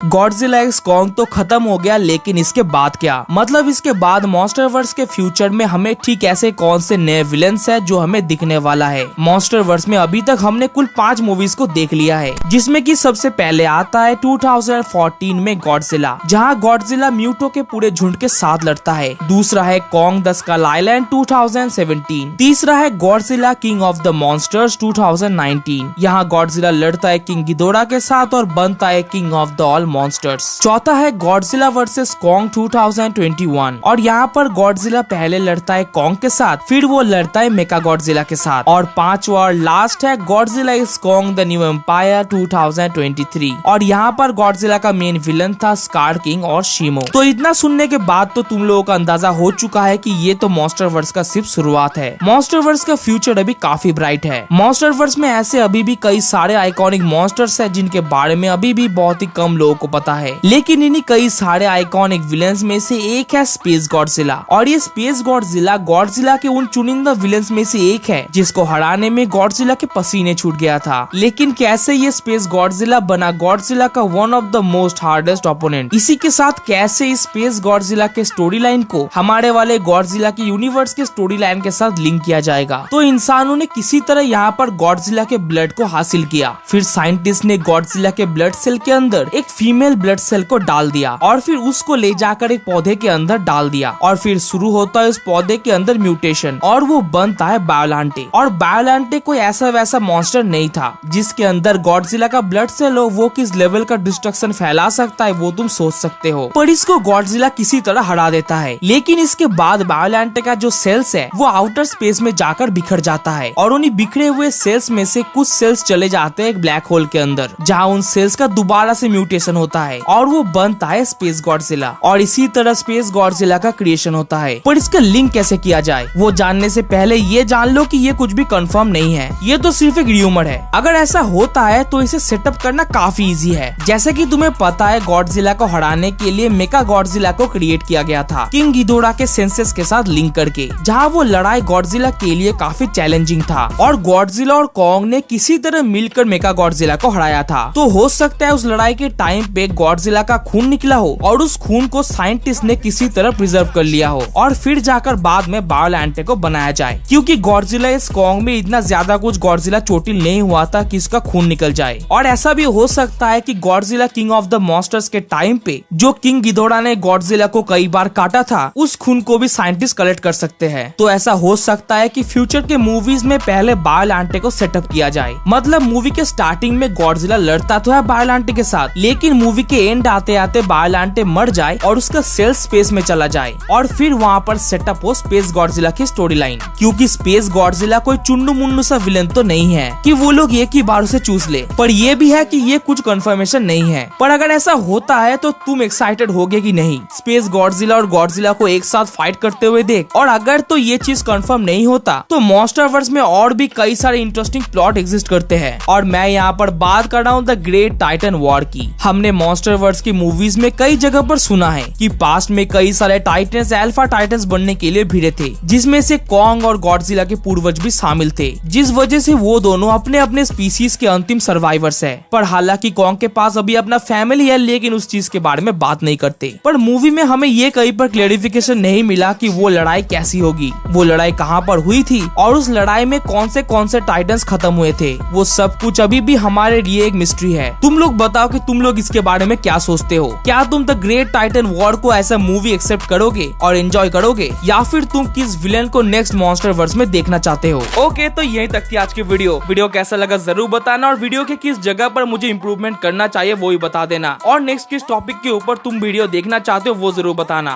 Godzilla x Kong तो खत्म हो गया, लेकिन इसके बाद क्या? मतलब इसके बाद मॉन्स्टरवर्स के फ्यूचर में हमें ठीक ऐसे कौन से नए विलन्स है जो हमें दिखने वाला है। मॉन्स्टरवर्स में अभी तक हमने कुल 5 मूवीज को देख लिया है, जिसमें कि सबसे पहले आता है 2014 में गॉडजिला, जहां गॉडजिला म्यूटो के पूरे झुंड के साथ लड़ता है। दूसरा है कॉन्ग द स्कल आइलैंड 2017। तीसरा है Godzilla king of the monsters 2019। यहाँ गॉडजिला लड़ता है किंग गिदोरा के साथ और बनता है king of the all monsters. चौथा है गॉडजिला वर्सेस कॉन्ग 2021 और यहाँ पर गॉडजिला पहले लड़ता है कॉन्ग के साथ, फिर वो लड़ता है मेका गॉडजिला के साथ। और पांचवा और लास्ट है Godzilla is Kong the New Empire 2023 और यहाँ पर गॉडजिला का मेन विलन था स्कार किंग और शिमो। तो इतना सुनने के बाद तो तुम लोगों का अंदाजा हो चुका है कि ये तो मॉन्स्टरवर्स का सिर्फ शुरुआत है। मॉन्स्टरवर्स का फ्यूचर अभी काफी ब्राइट है। मॉन्स्टरवर्स में ऐसे अभी भी कई सारे आइकॉनिक मॉन्स्टर्स है जिनके बारे में अभी भी बहुत ही कम लोगों को पता है, लेकिन इन्हीं कई सारे आइकॉनिक विलन्स में से एक है स्पेस गॉडजिला। और ये स्पेस गॉडजिला के उन चुनिंदा विलन्स में से एक है जिसको हराने में गॉडजिला के पसीने छूट गया था। लेकिन कैसे ये स्पेस गॉडजिला बना गॉडजिला का one of the most hardest opponent? इसी के साथ कैसे इस स्पेस गॉडजिला के स्टोरी लाइन को हमारे वाले गॉडजिला के यूनिवर्स के स्टोरी लाइन के साथ लिंक किया जाएगा? तो इंसानों ने किसी तरह यहाँ पर गॉडजिला के ब्लड को हासिल किया, फिर साइंटिस्ट ने गॉडजिला के ब्लड सेल के अंदर एक फीमेल ब्लड सेल को डाल दिया और फिर उसको ले जाकर एक पौधे के अंदर डाल दिया और फिर शुरू होता है उस पौधे के अंदर म्यूटेशन और वो बनता है बायोलांटे। और बायोलांटे कोई ऐसा वैसा मॉन्स्टर नहीं था जिसके अंदर गॉडजिला का ब्लड सेल हो, वो किस लेवल का डिस्ट्रक्शन फैला सकता है वो तुम सोच सकते हो। पर इसको गॉडजिला किसी तरह हरा देता है, लेकिन इसके बाद बायोलांटे का जो सेल्स है वो आउटर स्पेस में जाकर बिखर जाता है और उन्हीं बिखरे हुए सेल्स में से कुछ सेल्स चले जाते हैं एक ब्लैक होल के अंदर, जहाँ उन सेल्स का दोबारा से म्यूटेशन होता है और वो बनता है स्पेस गॉडजिला। और इसी तरह स्पेस गॉडजिला का क्रिएशन होता है। पर इसका लिंक कैसे किया जाए वो जानने से पहले ये जान लो कि ये कुछ भी कंफर्म नहीं है, ये तो सिर्फ एक र्यूमर है। अगर ऐसा होता है तो इसे सेटअप करना काफी इजी है। जैसे कि तुम्हें पता है गॉडजिला को हराने के लिए मेका गॉडजिला को क्रिएट किया गया था किंग गिदोरा के सेंसेस के साथ लिंक करके, जहाँ वो लड़ाई गॉडजिला के लिए काफी चैलेंजिंग था और गॉडजिला और कॉन्ग ने किसी तरह मिलकर मेका गॉडजिला को हराया था। तो हो सकता है उस लड़ाई के टाइम पे गॉडजिला का खून निकला हो और उस खून को साइंटिस्ट ने किसी तरह प्रिजर्व कर लिया हो और फिर जाकर बाद में बायोलांटे को बनाया जाए, क्योंकि गॉडजिला इस कॉन्ग में इतना ज्यादा कुछ गॉडजिला चोटिल नहीं हुआ था कि इसका खून निकल जाए। और ऐसा भी हो सकता है कि Godzilla king of the monsters के टाइम पे जो किंग गिदोरा ने गॉडजिला को कई बार काटा था उस खून को भी साइंटिस्ट कलेक्ट कर सकते हैं। तो ऐसा हो सकता है कि फ्यूचर के मूवीज में पहले बायोलांटे को सेटअप किया जाए। मतलब मूवी के स्टार्टिंग में गॉडजिला लड़ता तो है बायोलांटे के साथ, लेकिन मूवी के एंड आते आते बायोलांटे मर जाए और उसका सेल स्पेस में चला जाए और फिर वहाँ पर सेटअप हो स्पेस गॉडजिला की स्टोरी लाइन। क्योंकि स्पेस गॉडजिला कोई चुन्नू मुन्नू सा विलन तो नहीं है कि वो लोग एक ही बार उसे चूस ले, पर ये भी है कि ये कुछ कंफर्मेशन नहीं है। पर अगर ऐसा होता है तो तुम एक्साइटेड होगे कि नहीं स्पेस गॉडजिला और गॉडजिला को एक साथ फाइट करते हुए देख? और अगर तो ये चीज कंफर्म नहीं होता तो मॉन्स्टरवर्स में और भी कई सारे इंटरेस्टिंग प्लॉट एग्जिस्ट करते हैं। और मैं यहाँ पर बात कर रहा हूँ द ग्रेट टाइटन वॉर की। हमने मॉन्स्टरवर्स की मूवीज में कई जगह पर सुना है कि पास्ट में कई सारे टाइटन्स अल्फा टाइटन्स बनने के लिए भिड़े थे, जिसमें से कॉन्ग और गॉडजिला के पूर्वज भी शामिल थे, जिस वजह से वो दोनों अपने अपने स्पीसीज के अंतिम सर्वाइवर्स है। पर हालांकि कॉन्ग के पास अभी अपना फैमिली है, लेकिन उस चीज के बारे में बात नहीं करते। पर मूवी में हमें ये कहीं पर क्लेरिफिकेशन नहीं मिला कि वो लड़ाई कैसी होगी, वो लड़ाई कहाँ पर हुई थी और उस लड़ाई में कौन से टाइटन्स खत्म हुए थे। वो सब कुछ अभी भी हमारे लिए एक मिस्ट्री है। तुम लोग बताओ कि तुम लोग इसके बारे में क्या सोचते हो? क्या तुम द ग्रेट टाइटन वॉर को ऐसा मूवी एक्सेप्ट करोगे और एंजॉय करोगे, या फिर तुम किस विलेन को नेक्स्ट मॉन्स्टरवर्स में देखना चाहते हो? ओके, तो यहीं तक थी आज की वीडियो कैसा लगा जरूर बताना और वीडियो के किस जगह पर मुझे इम्प्रूवमेंट करना चाहिए वो भी बता देना और नेक्स्ट किस टॉपिक के ऊपर तुम वीडियो देखना चाहते हो वो जरूर बताना।